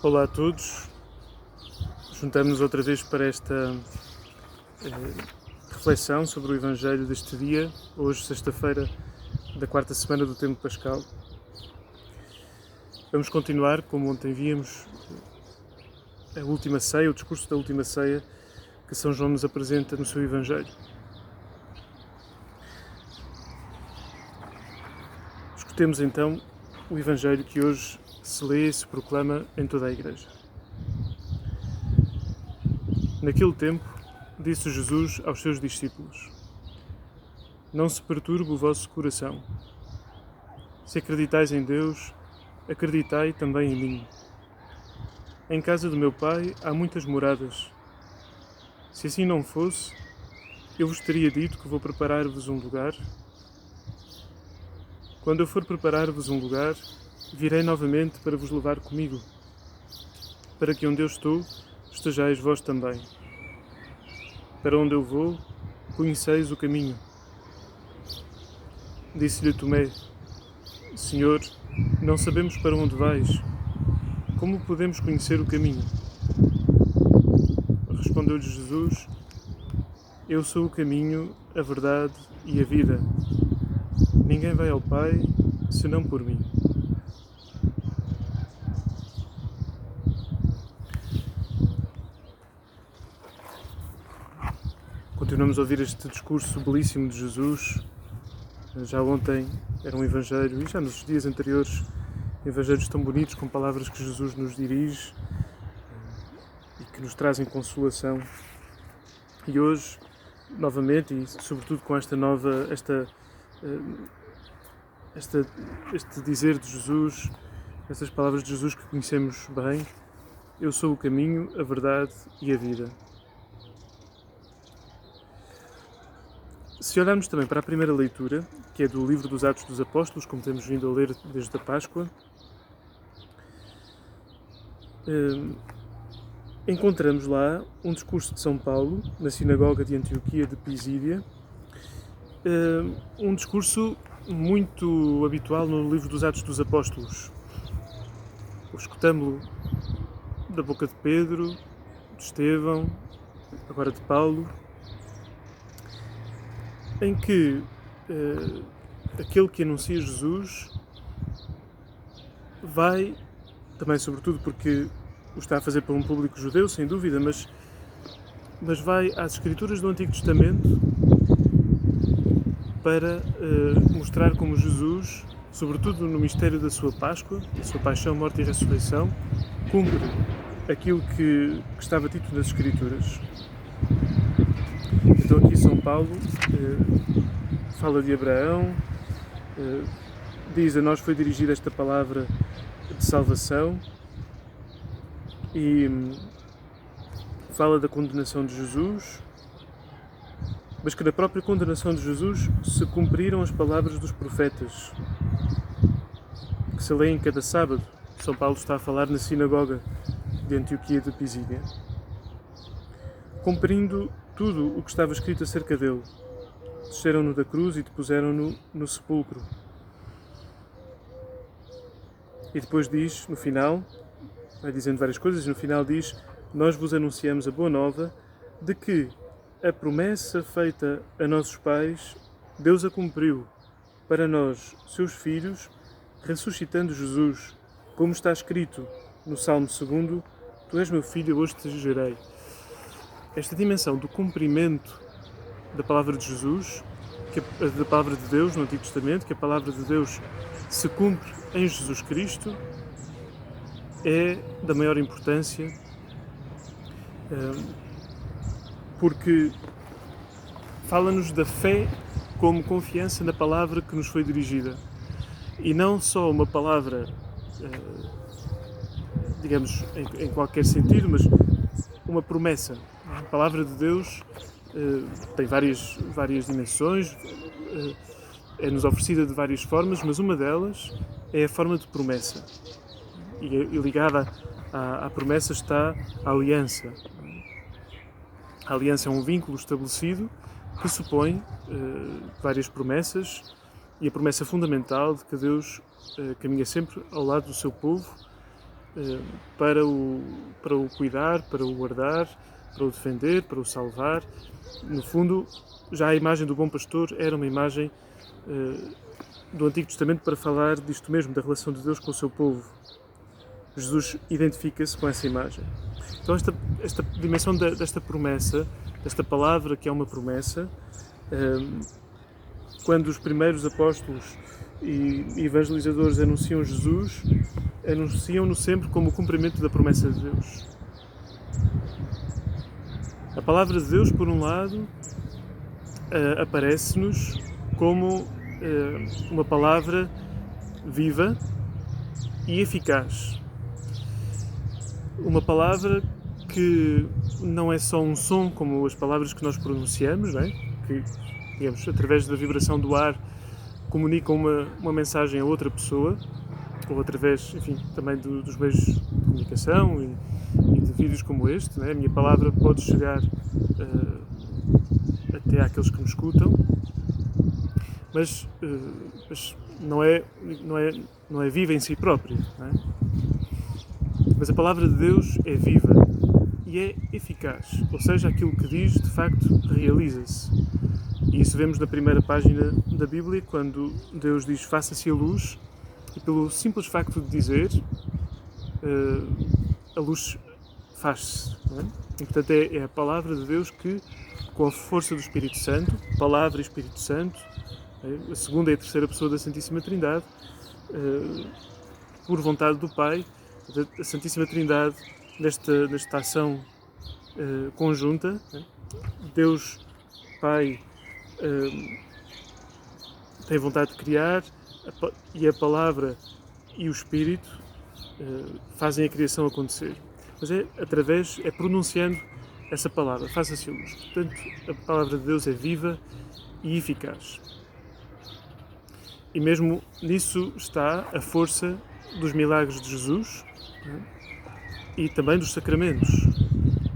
Olá a todos, juntamos-nos outra vez para esta reflexão sobre o Evangelho deste dia, hoje, sexta-feira da quarta semana do tempo pascal. Vamos continuar, como ontem víamos, a última ceia, o discurso da última ceia que São João nos apresenta no seu Evangelho. Escutemos então o Evangelho que hoje se lê e se proclama em toda a Igreja. Naquele tempo, disse Jesus aos seus discípulos: Não se perturbe o vosso coração. Se acreditais em Deus, acreditai também em mim. Em casa do meu Pai há muitas moradas. Se assim não fosse, eu vos teria dito que vou preparar-vos um lugar. Quando eu for preparar-vos um lugar, virei novamente para vos levar comigo, para que onde eu estou, estejais vós também. Para onde eu vou, conheceis o caminho. Disse-lhe Tomé: Senhor, não sabemos para onde vais. Como podemos conhecer o caminho? Respondeu-lhe Jesus: Eu sou o caminho, a verdade e a vida. Ninguém vai ao Pai, senão por mim. Continuamos a ouvir este discurso belíssimo de Jesus. Já ontem era um Evangelho, e já nos dias anteriores, Evangelhos tão bonitos, com palavras que Jesus nos dirige e que nos trazem consolação. E hoje, novamente, e sobretudo com esta nova, este dizer de Jesus, estas palavras de Jesus que conhecemos bem: Eu sou o caminho, a verdade e a vida. Se olharmos também para a primeira leitura, que é do livro dos Atos dos Apóstolos, como temos vindo a ler desde a Páscoa, encontramos lá um discurso de São Paulo, na sinagoga de Antioquia de Pisídia, um discurso muito habitual no livro dos Atos dos Apóstolos. Escutamo-lo da boca de Pedro, de Estevão, agora de Paulo, em que aquele que anuncia Jesus vai, também sobretudo porque o está a fazer para um público judeu, sem dúvida, mas vai às Escrituras do Antigo Testamento para mostrar como Jesus, sobretudo no mistério da sua Páscoa, da sua paixão, morte e ressurreição, cumpre aquilo que estava dito nas Escrituras. Então aqui São Paulo fala de Abraão, diz: a nós foi dirigida esta palavra de salvação, e fala da condenação de Jesus, mas que na própria condenação de Jesus se cumpriram as palavras dos profetas, que se leem cada sábado. São Paulo está a falar na sinagoga de Antioquia de Pisídia. Cumprindo tudo o que estava escrito acerca dele, desceram-no da cruz e depuseram-no no sepulcro. E depois diz, no final, vai dizendo várias coisas, e no final diz: nós vos anunciamos a boa nova de que a promessa feita a nossos pais, Deus a cumpriu para nós, seus filhos, ressuscitando Jesus, como está escrito no Salmo 2: Tu és meu filho, hoje te gerei. Esta dimensão do cumprimento da palavra de Jesus, da palavra de Deus no Antigo Testamento, que a palavra de Deus se cumpre em Jesus Cristo, é da maior importância, porque fala-nos da fé como confiança na palavra que nos foi dirigida. E não só uma palavra, digamos, em qualquer sentido, mas uma promessa. A palavra de Deus tem várias dimensões, é-nos oferecida de várias formas, mas uma delas é a forma de promessa. E ligada à promessa está a aliança. A aliança é um vínculo estabelecido que supõe várias promessas, e a promessa fundamental de que Deus caminha sempre ao lado do seu povo para o cuidar, para o guardar, para o defender, para o salvar. No fundo, já a imagem do bom pastor era uma imagem do Antigo Testamento para falar disto mesmo, da relação de Deus com o seu povo. Jesus identifica-se com essa imagem. Então esta dimensão desta promessa, desta palavra que é uma promessa, quando os primeiros apóstolos e evangelizadores anunciam Jesus, anunciam-no sempre como o cumprimento da promessa de Deus. A palavra de Deus, por um lado, aparece-nos como uma palavra viva e eficaz. Uma palavra que não é só um som como as palavras que nós pronunciamos, não é? Que, digamos, através da vibração do ar comunicam uma mensagem a outra pessoa, ou através, enfim, também dos meios de comunicação e de vídeos como este, não é? A minha palavra pode chegar até àqueles que me escutam, mas não é viva em si própria, não é? Mas a palavra de Deus é viva e é eficaz, ou seja, aquilo que diz, de facto, realiza-se. E isso vemos na primeira página da Bíblia, quando Deus diz faça-se a luz, e pelo simples facto de dizer, a luz faz-se. Não é? E, portanto, é a palavra de Deus que, com a força do Espírito Santo, palavra e Espírito Santo, a segunda e a terceira pessoa da Santíssima Trindade, por vontade do Pai, a Santíssima Trindade, nesta ação conjunta, né? Deus Pai tem vontade de criar e a Palavra e o Espírito fazem a criação acontecer. Mas é pronunciando essa palavra, faça-se a luz. Portanto, a Palavra de Deus é viva e eficaz. E mesmo nisso está a força dos milagres de Jesus, né? E também dos sacramentos.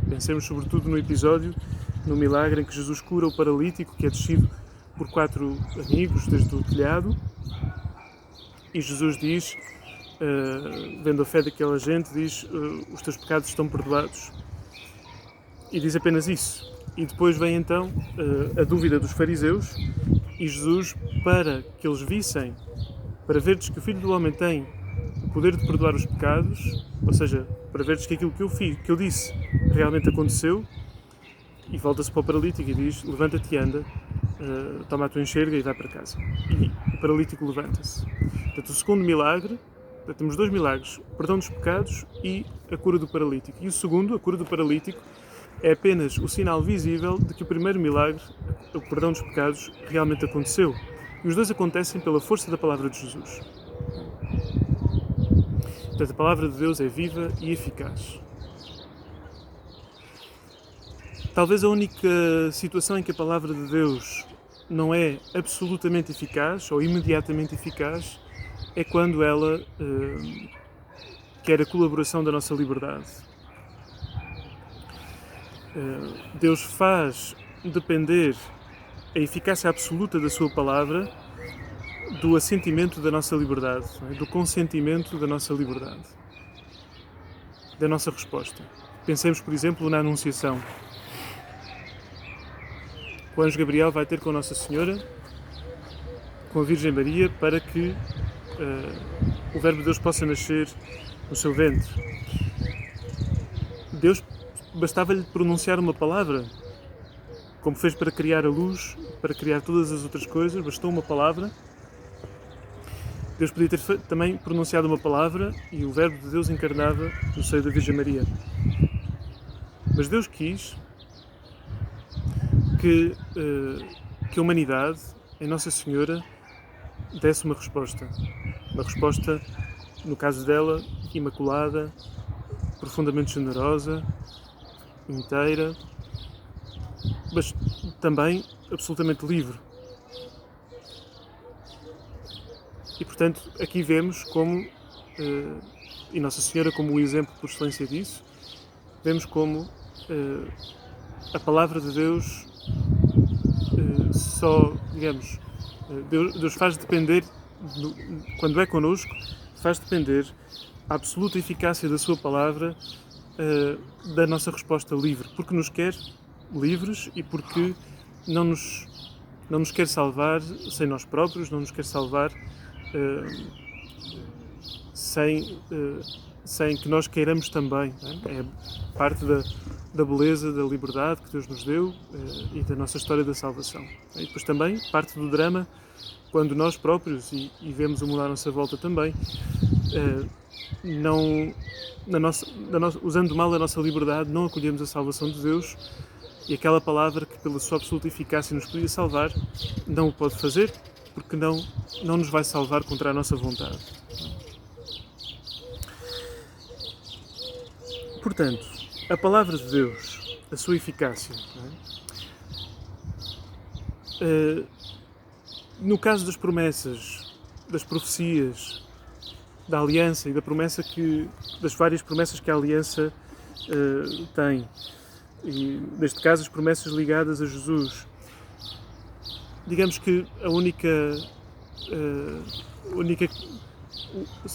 Pensemos sobretudo no milagre em que Jesus cura o paralítico que é descido por 4 amigos desde o telhado, e Jesus diz, vendo a fé daquela gente, diz, os teus pecados estão perdoados. E diz apenas isso. E depois vem então a dúvida dos fariseus, e Jesus, para que eles vissem, para verdes que o Filho do Homem tem o poder de perdoar os pecados, ou seja, para verdes que aquilo que eu disse realmente aconteceu, e volta-se para o paralítico e diz, levanta-te e anda, toma a tua enxerga e vai para casa. E o paralítico levanta-se. Portanto, o segundo milagre, temos 2 milagres, o perdão dos pecados e a cura do paralítico. E o segundo, a cura do paralítico, é apenas o sinal visível de que o primeiro milagre, o perdão dos pecados, realmente aconteceu. E os dois acontecem pela força da palavra de Jesus. Portanto, a palavra de Deus é viva e eficaz. Talvez a única situação em que a palavra de Deus não é absolutamente eficaz ou imediatamente eficaz é quando ela quer a colaboração da nossa liberdade. Deus faz depender a eficácia absoluta da sua palavra do assentimento da nossa liberdade, do consentimento da nossa liberdade, da nossa resposta. Pensemos, por exemplo, na Anunciação. O anjo Gabriel vai ter com Nossa Senhora, com a Virgem Maria, para que o Verbo de Deus possa nascer no seu ventre. Deus bastava-lhe pronunciar uma palavra, como fez para criar a luz, para criar todas as outras coisas, bastou uma palavra. Deus podia ter também pronunciado uma palavra e o Verbo de Deus encarnava no seio da Virgem Maria. Mas Deus quis que a humanidade, em Nossa Senhora, desse uma resposta. Uma resposta, no caso dela, imaculada, profundamente generosa, inteira, mas também absolutamente livre. E, portanto, aqui vemos como, e Nossa Senhora como o exemplo por excelência disso, vemos como a palavra de Deus Deus faz depender, quando é connosco, faz depender a absoluta eficácia da sua palavra da nossa resposta livre, porque nos quer livres e porque não nos quer salvar sem nós próprios, não nos quer salvar sem que nós queiramos também. É parte da beleza, da liberdade que Deus nos deu e da nossa história da salvação. E depois também parte do drama, quando nós próprios, e vemos o mundo à nossa volta também, usando mal a nossa liberdade, não acolhemos a salvação de Deus, e aquela palavra que pela sua absoluta eficácia nos podia salvar, não o pode fazer, porque não nos vai salvar contra a nossa vontade. Portanto, a palavra de Deus, a sua eficácia, no caso das promessas, das profecias, da aliança e das várias promessas que a aliança tem, e neste caso as promessas ligadas a Jesus, digamos que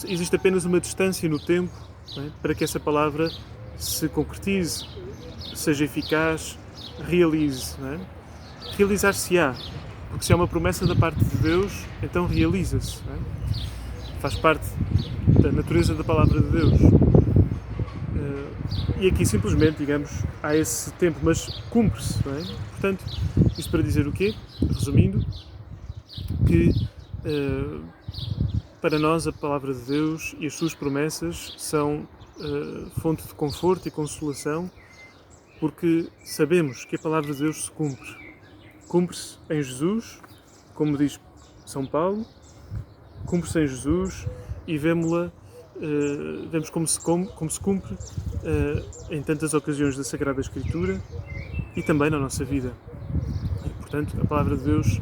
existe apenas uma distância no tempo, para que essa palavra se concretize, seja eficaz, realize. Realizar-se-á, porque se é uma promessa da parte de Deus, então realiza-se. Faz parte da natureza da palavra de Deus. E aqui simplesmente, digamos, há esse tempo, mas cumpre-se. Portanto, isto para dizer o quê? Resumindo, que para nós a palavra de Deus e as suas promessas são fonte de conforto e consolação, porque sabemos que a palavra de Deus se cumpre. Cumpre-se em Jesus, como diz São Paulo, cumpre-se em Jesus e vemos como se cumpre em tantas ocasiões da Sagrada Escritura e também na nossa vida. E, portanto, a palavra de Deus,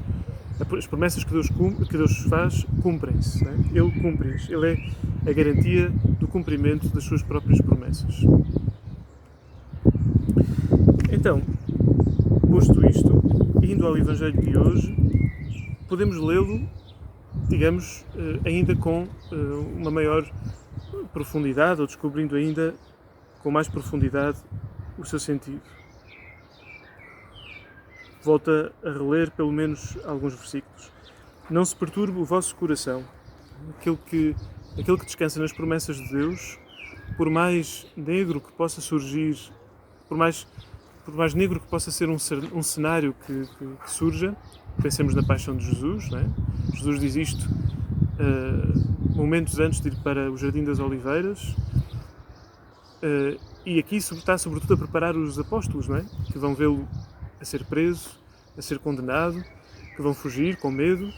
as promessas que Deus faz, cumprem-se. Ele cumpre-as. Ele é a garantia do cumprimento das suas próprias promessas. Então, posto isto, indo ao Evangelho de hoje, podemos lê-lo, digamos, ainda com uma maior profundidade, ou descobrindo ainda com mais profundidade o seu sentido. Volta a reler pelo menos alguns versículos. Não se perturbe o vosso coração. Aquele que descansa nas promessas de Deus, por mais negro que possa surgir, por mais negro que possa ser um cenário que surja, pensemos na paixão de Jesus, Jesus diz isto momentos antes de ir para o Jardim das Oliveiras, e aqui está sobretudo a preparar os apóstolos, que vão vê-lo a ser preso, a ser condenado, que vão fugir com medo.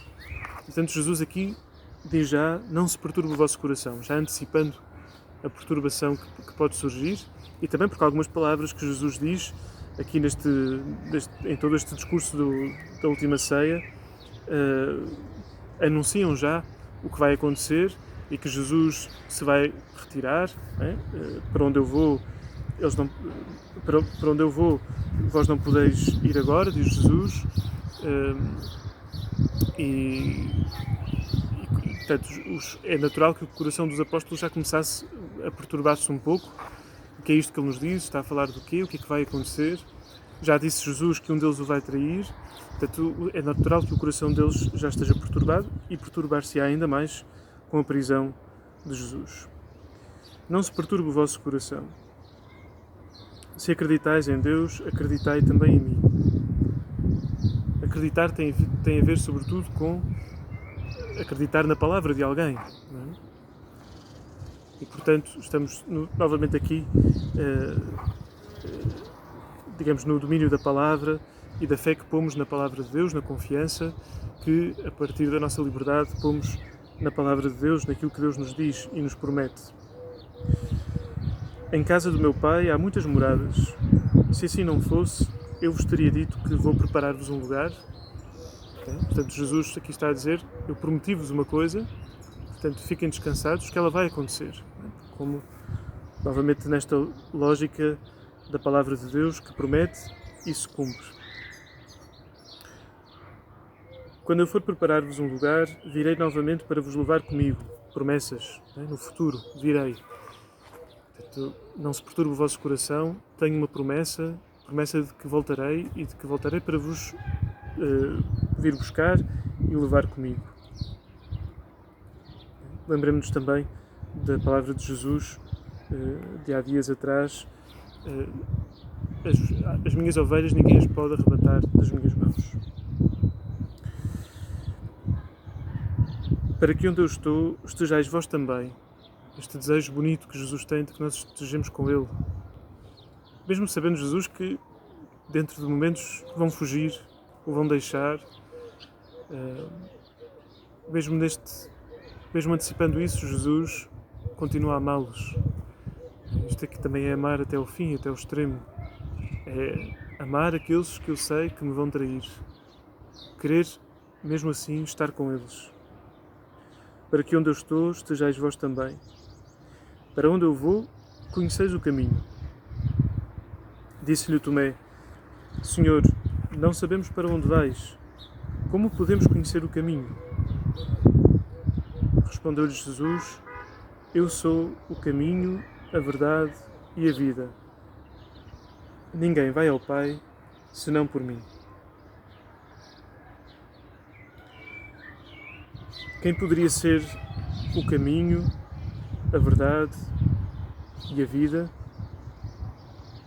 Portanto, Jesus aqui diz já, não se perturbe o vosso coração, já antecipando a perturbação que pode surgir, e também porque algumas palavras que Jesus diz aqui em todo este discurso da última ceia anunciam já o que vai acontecer e que Jesus se vai retirar. Para onde eu vou, para onde eu vou, vós não podeis ir agora, diz Jesus. Portanto, é natural que o coração dos apóstolos já começasse a perturbar-se um pouco. O que é isto que ele nos diz? Está a falar do quê? O que é que vai acontecer? Já disse Jesus que um deles o vai trair. Portanto, é natural que o coração deles já esteja perturbado e perturbar-se ainda mais com a prisão de Jesus. Não se perturbe o vosso coração. Se acreditais em Deus, acreditai também em mim. Acreditar tem a ver, sobretudo, com acreditar na palavra de alguém. E, portanto, estamos novamente aqui, digamos, no domínio da palavra e da fé que pomos na palavra de Deus, na confiança que, a partir da nossa liberdade, pomos na palavra de Deus, naquilo que Deus nos diz e nos promete. Em casa do meu Pai há muitas moradas. Se assim não fosse, eu vos teria dito que vou preparar-vos um lugar. Portanto, Jesus aqui está a dizer, eu prometi-vos uma coisa, portanto, fiquem descansados que ela vai acontecer. Como, novamente, nesta lógica da palavra de Deus que promete e se cumpre. Quando eu for preparar-vos um lugar, virei novamente para vos levar comigo, promessas, né? No futuro, virei. Portanto, não se perturbe o vosso coração, tenho uma promessa de que voltarei e de que voltarei para vos vir buscar e levar comigo. Lembremos-nos também da palavra de Jesus de há dias atrás: as minhas ovelhas ninguém as pode arrebatar das minhas mãos. Para que onde eu estou, estejais vós também. Este desejo bonito que Jesus tem de que nós estejamos com Ele. Mesmo sabendo Jesus que dentro de momentos vão fugir, o vão deixar, mesmo antecipando isso, Jesus continua a amá-los. Isto aqui também é amar até ao fim, até ao extremo. É amar aqueles que eu sei que me vão trair. Querer, mesmo assim, estar com eles. Para que onde eu estou, estejais vós também. Para onde eu vou, conheceis o caminho. Disse-lhe Tomé: Senhor, não sabemos para onde vais. Como podemos conhecer o caminho? Respondeu-lhe Jesus: Eu sou o caminho, a verdade e a vida. Ninguém vai ao Pai senão por mim. Quem poderia ser o caminho, a verdade e a vida,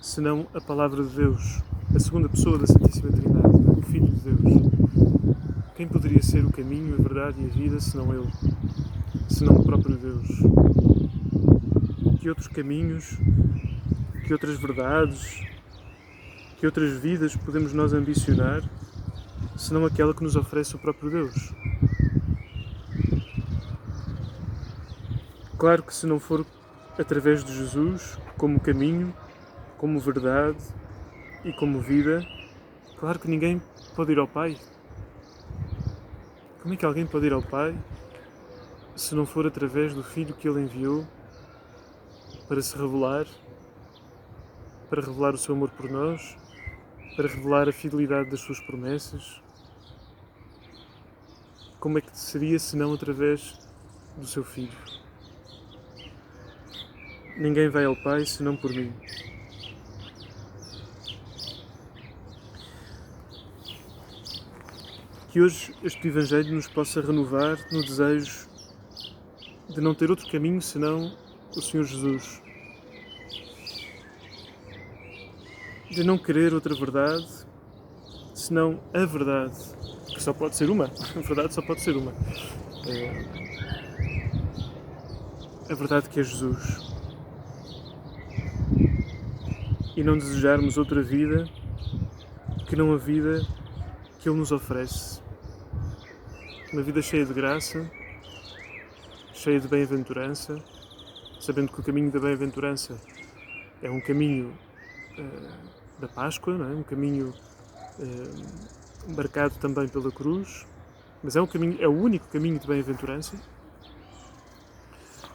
senão a Palavra de Deus, a segunda pessoa da Santíssima Trindade, o Filho de Deus? Quem poderia ser o caminho, a verdade e a vida, senão Ele? Senão o próprio Deus? Que outros caminhos, que outras verdades, que outras vidas podemos nós ambicionar, senão aquela que nos oferece o próprio Deus? Claro que se não for através de Jesus, como caminho, como verdade e como vida, claro que ninguém pode ir ao Pai. Como é que alguém pode ir ao Pai se não for através do Filho que Ele enviou para se revelar, para revelar o seu amor por nós, para revelar a fidelidade das suas promessas? Como é que seria se não através do seu Filho? Ninguém vai ao Pai senão por mim. Que hoje este Evangelho nos possa renovar no desejo de não ter outro caminho senão o Senhor Jesus. De não querer outra verdade senão a verdade, que só pode ser uma. A verdade só pode ser uma. A verdade que é Jesus. E não desejarmos outra vida que não a vida que Ele nos oferece. Uma vida cheia de graça, cheia de bem-aventurança, sabendo que o caminho da bem-aventurança é um caminho da Páscoa, não é? Um caminho marcado também pela cruz, mas é o único caminho de bem-aventurança.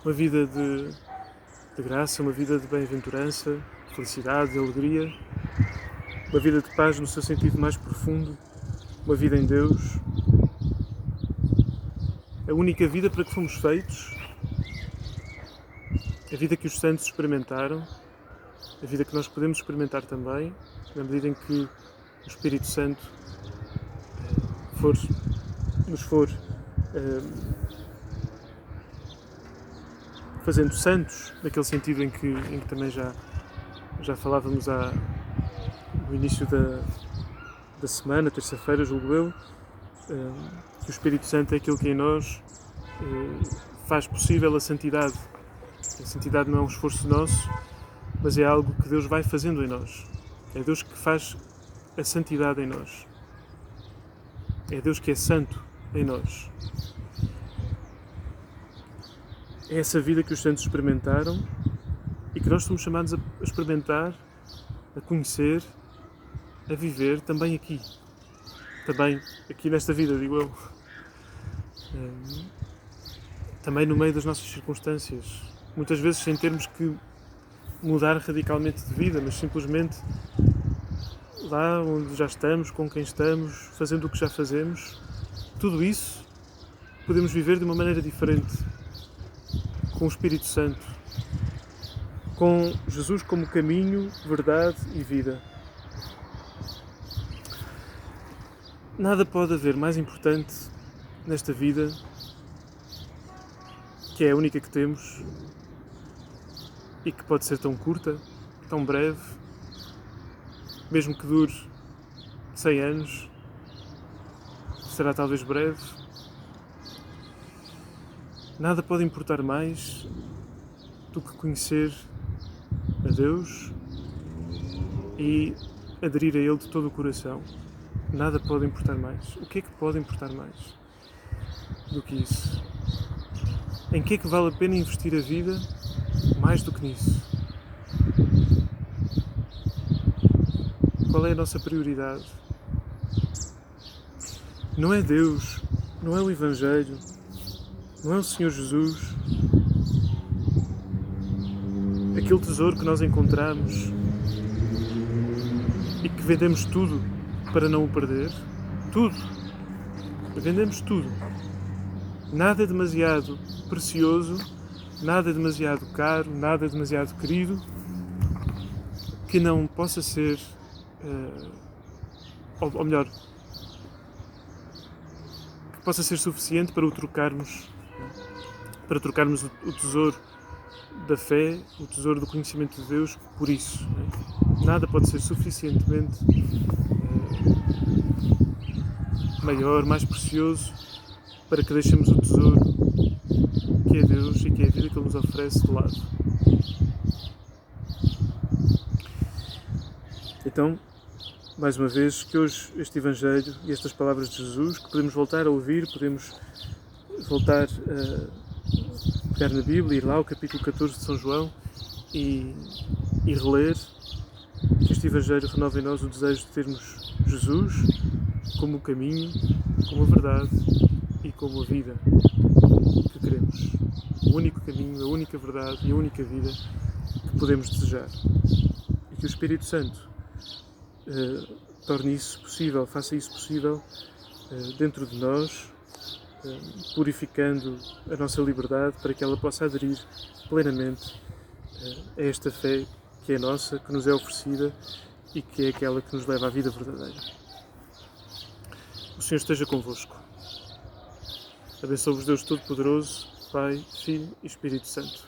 Uma vida de graça, uma vida de bem-aventurança, de felicidade, de alegria, uma vida de paz no seu sentido mais profundo, uma vida em Deus. A única vida para que fomos feitos, a vida que os santos experimentaram, a vida que nós podemos experimentar também, na medida em que o Espírito Santo nos for fazendo santos, naquele sentido em que também já falávamos no início da semana, terça-feira, julgo eu, que o Espírito Santo é aquele que em nós faz possível a santidade. A santidade não é um esforço nosso, mas é algo que Deus vai fazendo em nós. É Deus que faz a santidade em nós. É Deus que é santo em nós. É essa vida que os santos experimentaram e que nós somos chamados a experimentar, a conhecer, a viver também aqui. Também aqui nesta vida, digo eu. Também no meio das nossas circunstâncias. Muitas vezes sem termos que mudar radicalmente de vida, mas simplesmente lá onde já estamos, com quem estamos, fazendo o que já fazemos, tudo isso podemos viver de uma maneira diferente. com o Espírito Santo, com Jesus como caminho, verdade e vida. Nada pode haver mais importante nesta vida, que é a única que temos e que pode ser tão curta, tão breve, mesmo que dure 100 anos, será talvez breve. Nada pode importar mais do que conhecer a Deus e aderir a Ele de todo o coração. Nada pode importar mais. O que é que pode importar mais do que isso? Em que é que vale a pena investir a vida mais do que nisso? Qual é a nossa prioridade? Não é Deus, não é o Evangelho, não é o Senhor Jesus, aquele tesouro que nós encontramos e que vendemos tudo para não o perder. Tudo. Vendemos tudo. Nada é demasiado precioso, nada é demasiado caro, nada é demasiado querido que não possa ser, ou melhor, que possa ser suficiente para trocarmos o tesouro da fé, o tesouro do conhecimento de Deus por isso. Nada pode ser suficientemente maior, mais precioso para que deixemos o tesouro que é Deus e que é a vida que Ele nos oferece de lado. Então, mais uma vez, que hoje este Evangelho e estas palavras de Jesus, que podemos voltar a ouvir, podemos voltar a pegar na Bíblia, ir lá ao capítulo 14 de São João e reler, que este Evangelho renova em nós o desejo de termos Jesus como o caminho, como a verdade e como a vida que queremos. O único caminho, a única verdade e a única vida que podemos desejar. E que o Espírito Santo torne isso possível, faça isso possível dentro de nós, purificando a nossa liberdade para que ela possa aderir plenamente a esta fé que é nossa, que nos é oferecida e que é aquela que nos leva à vida verdadeira. O Senhor esteja convosco. Abençoe-vos Deus Todo-Poderoso, Pai, Filho e Espírito Santo.